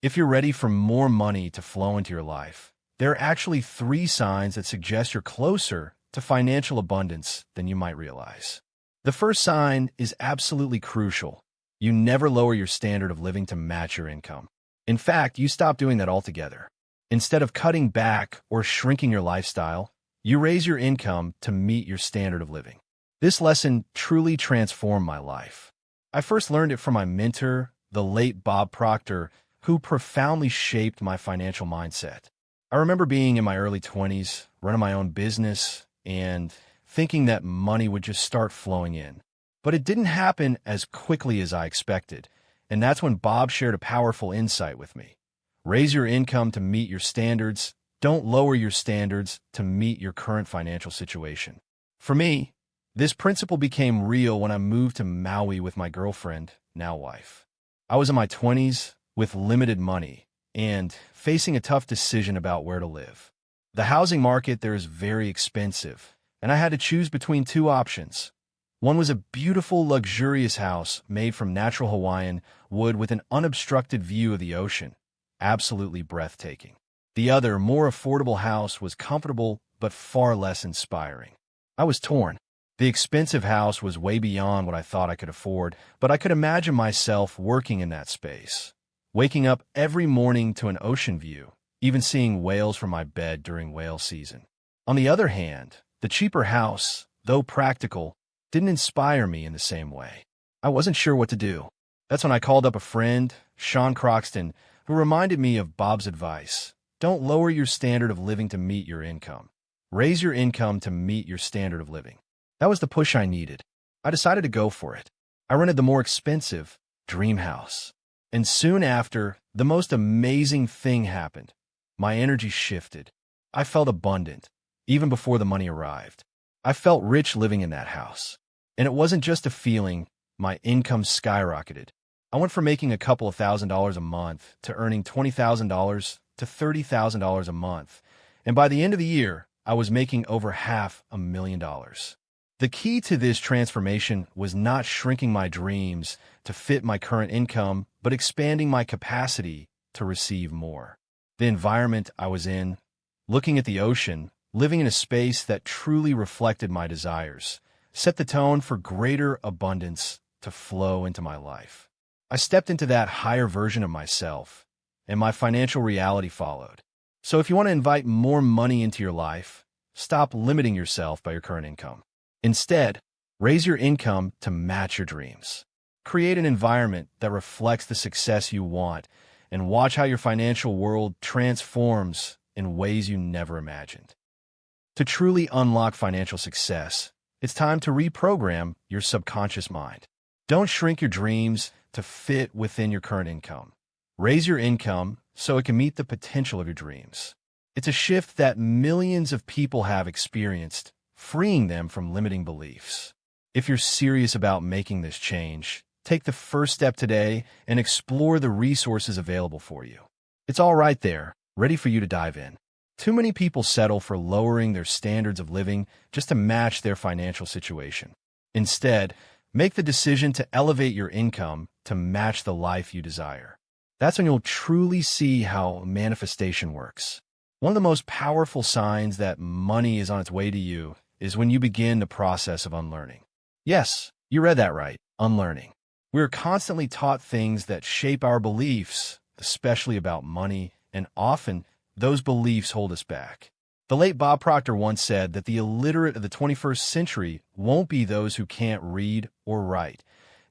If you're ready for more money to flow into your life, there are actually 3 signs that suggest you're closer to financial abundance than you might realize. The first sign is absolutely crucial. You never lower your standard of living to match your income. In fact, you stop doing that altogether. Instead of cutting back or shrinking your lifestyle, you raise your income to meet your standard of living. This lesson truly transformed my life. I first learned it from my mentor, the late Bob Proctor, who profoundly shaped my financial mindset. I remember being in my early 20s, running my own business, and thinking that money would just start flowing in. But it didn't happen as quickly as I expected, and that's when Bob shared a powerful insight with me. Raise your income to meet your standards. Don't lower your standards to meet your current financial situation. For me, this principle became real when I moved to Maui with my girlfriend, now wife. I was in my 20s with limited money and facing a tough decision about where to live. The housing market there is very expensive, and I had to choose between 2 options. One was a beautiful, luxurious house made from natural Hawaiian wood with an unobstructed view of the ocean, absolutely breathtaking. The other, more affordable house was comfortable but far less inspiring. I was torn. The expensive house was way beyond what I thought I could afford, but I could imagine myself working in that space, waking up every morning to an ocean view, even seeing whales from my bed during whale season. On the other hand, the cheaper house, though practical, didn't inspire me in the same way. I wasn't sure what to do. That's when I called up a friend, Sean Croxton, who reminded me of Bob's advice. Don't lower your standard of living to meet your income. Raise your income to meet your standard of living. That was the push I needed. I decided to go for it. I rented the more expensive dream house. And soon after, the most amazing thing happened. My energy shifted. I felt abundant, even before the money arrived. I felt rich living in that house. And it wasn't just a feeling, my income skyrocketed. I went from making a couple of $1,000s a month to earning $20,000 to $30,000 a month. And by the end of the year, I was making over $500,000. The key to this transformation was not shrinking my dreams to fit my current income, but expanding my capacity to receive more. The environment I was in, looking at the ocean, living in a space that truly reflected my desires, set the tone for greater abundance to flow into my life. I stepped into that higher version of myself, and my financial reality followed. So if you want to invite more money into your life, stop limiting yourself by your current income. Instead, raise your income to match your dreams. Create an environment that reflects the success you want, and watch how your financial world transforms in ways you never imagined. To truly unlock financial success, it's time to reprogram your subconscious mind. Don't shrink your dreams to fit within your current income. Raise your income so it can meet the potential of your dreams. It's a shift that millions of people have experienced, freeing them from limiting beliefs. If you're serious about making this change, take the first step today and explore the resources available for you. It's all right there, ready for you to dive in. Too many people settle for lowering their standards of living just to match their financial situation. Instead, make the decision to elevate your income to match the life you desire. That's when you'll truly see how manifestation works. One of the most powerful signs that money is on its way to you is when you begin the process of unlearning. Yes, you read that right, unlearning. We're constantly taught things that shape our beliefs, especially about money, and often those beliefs hold us back. The late Bob Proctor once said that the illiterate of the 21st century won't be those who can't read or write.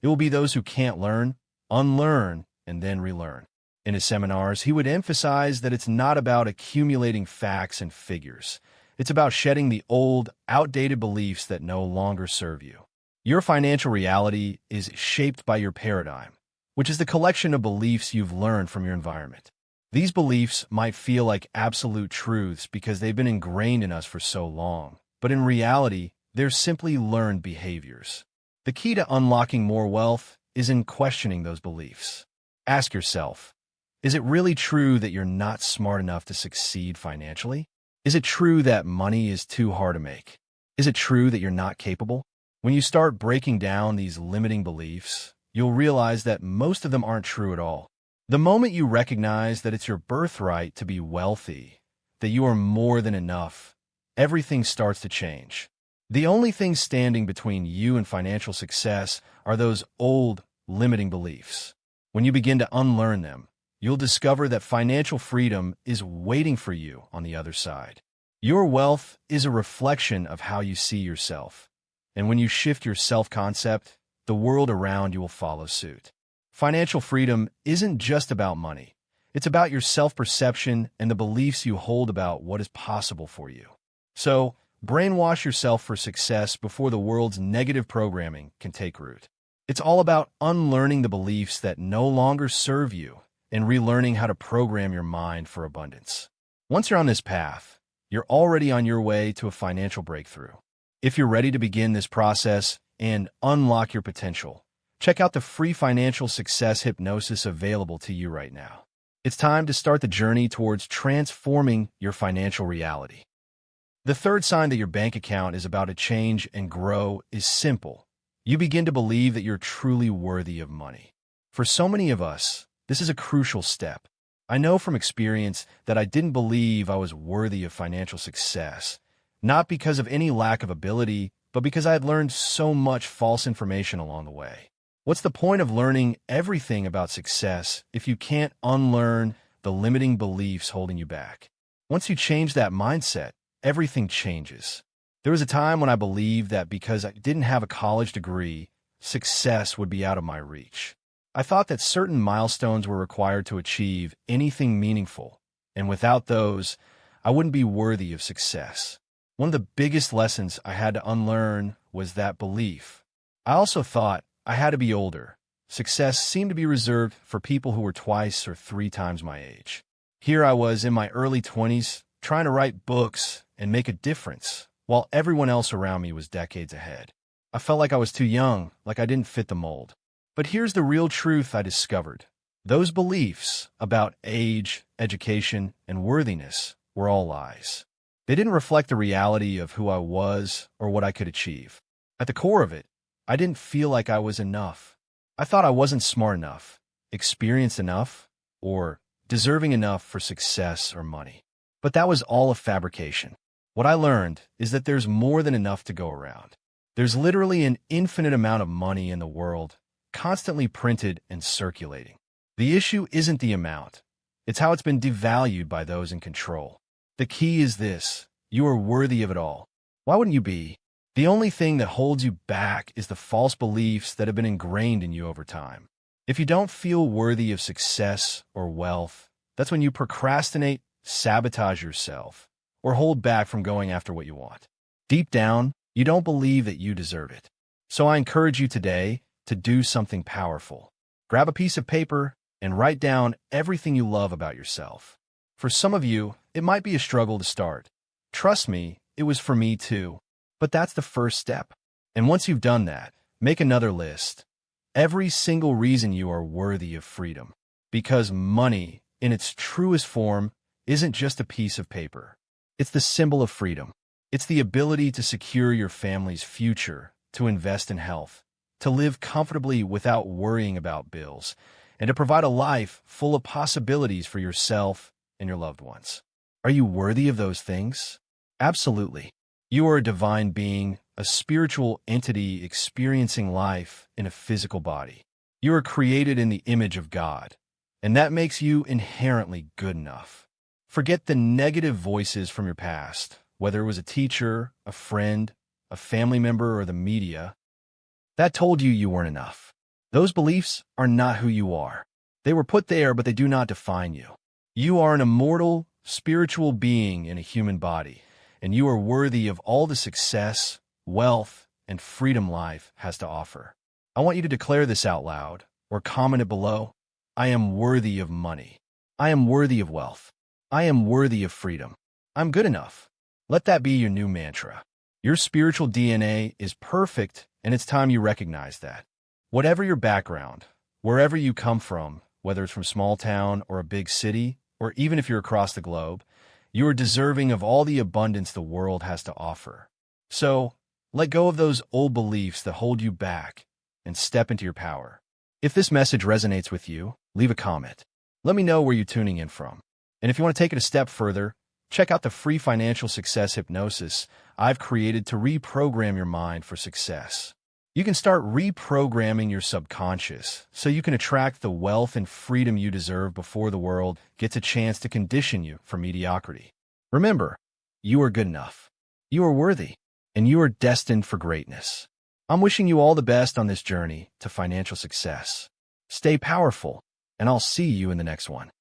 It will be those who can't learn, unlearn, and then relearn. In his seminars, he would emphasize that it's not about accumulating facts and figures. It's about shedding the old, outdated beliefs that no longer serve you. Your financial reality is shaped by your paradigm, which is the collection of beliefs you've learned from your environment. These beliefs might feel like absolute truths because they've been ingrained in us for so long, but in reality, they're simply learned behaviors. The key to unlocking more wealth is in questioning those beliefs. Ask yourself, is it really true that you're not smart enough to succeed financially? Is it true that money is too hard to make? Is it true that you're not capable? When you start breaking down these limiting beliefs, you'll realize that most of them aren't true at all. The moment you recognize that it's your birthright to be wealthy, that you are more than enough, everything starts to change. The only thing standing between you and financial success are those old, limiting beliefs. When you begin to unlearn them, you'll discover that financial freedom is waiting for you on the other side. Your wealth is a reflection of how you see yourself. And when you shift your self-concept, the world around you will follow suit. Financial freedom isn't just about money. It's about your self-perception and the beliefs you hold about what is possible for you. So, brainwash yourself for success before the world's negative programming can take root. It's all about unlearning the beliefs that no longer serve you and relearning how to program your mind for abundance. Once you're on this path, you're already on your way to a financial breakthrough. If you're ready to begin this process and unlock your potential, check out the free financial success hypnosis available to you right now. It's time to start the journey towards transforming your financial reality. The third sign that your bank account is about to change and grow is simple. You begin to believe that you're truly worthy of money. For so many of us, this is a crucial step. I know from experience that I didn't believe I was worthy of financial success, not because of any lack of ability, but because I had learned so much false information along the way. What's the point of learning everything about success if you can't unlearn the limiting beliefs holding you back? Once you change that mindset, everything changes. There was a time when I believed that because I didn't have a college degree, success would be out of my reach. I thought that certain milestones were required to achieve anything meaningful, and without those, I wouldn't be worthy of success. One of the biggest lessons I had to unlearn was that belief. I also thought I had to be older. Success seemed to be reserved for people who were twice or three times my age. Here I was in my early 20s, trying to write books and make a difference, while everyone else around me was decades ahead. I felt like I was too young, like I didn't fit the mold. But here's the real truth I discovered. Those beliefs about age, education, and worthiness were all lies. They didn't reflect the reality of who I was or what I could achieve. At the core of it, I didn't feel like I was enough. I thought I wasn't smart enough, experienced enough, or deserving enough for success or money. But that was all a fabrication. What I learned is that there's more than enough to go around. There's literally an infinite amount of money in the world, constantly printed and circulating. The issue isn't the amount. It's how it's been devalued by those in control. The key is this: you are worthy of it all. Why wouldn't you be? The only thing that holds you back is the false beliefs that have been ingrained in you over time. If you don't feel worthy of success or wealth, that's when you procrastinate, sabotage yourself, or hold back from going after what you want. Deep down, you don't believe that you deserve it. So I encourage you today to do something powerful. Grab a piece of paper and write down everything you love about yourself. For some of you, it might be a struggle to start. Trust me, it was for me too. But that's the first step. And once you've done that, make another list. Every single reason you are worthy of freedom. Because money, in its truest form, isn't just a piece of paper. It's the symbol of freedom. It's the ability to secure your family's future, to invest in health, to live comfortably without worrying about bills, and to provide a life full of possibilities for yourself and your loved ones. Are you worthy of those things? Absolutely. You are a divine being, a spiritual entity experiencing life in a physical body. You are created in the image of God, and that makes you inherently good enough. Forget the negative voices from your past, whether it was a teacher, a friend, a family member, or the media, that told you weren't enough. Those beliefs are not who you are. They were put there, but they do not define you. You are an immortal, spiritual being in a human body, and you are worthy of all the success, wealth, and freedom life has to offer. I want you to declare this out loud, or comment it below. I am worthy of money. I am worthy of wealth. I am worthy of freedom. I'm good enough. Let that be your new mantra. Your spiritual DNA is perfect, and it's time you recognize that. Whatever your background, wherever you come from, whether it's from small town or a big city, or even if you're across the globe, you are deserving of all the abundance the world has to offer. So, let go of those old beliefs that hold you back and step into your power. If this message resonates with you, leave a comment. Let me know where you're tuning in from. And if you want to take it a step further, check out the free financial success hypnosis I've created to reprogram your mind for success. You can start reprogramming your subconscious so you can attract the wealth and freedom you deserve before the world gets a chance to condition you for mediocrity. Remember, you are good enough. You are worthy, and you are destined for greatness. I'm wishing you all the best on this journey to financial success. Stay powerful, and I'll see you in the next one.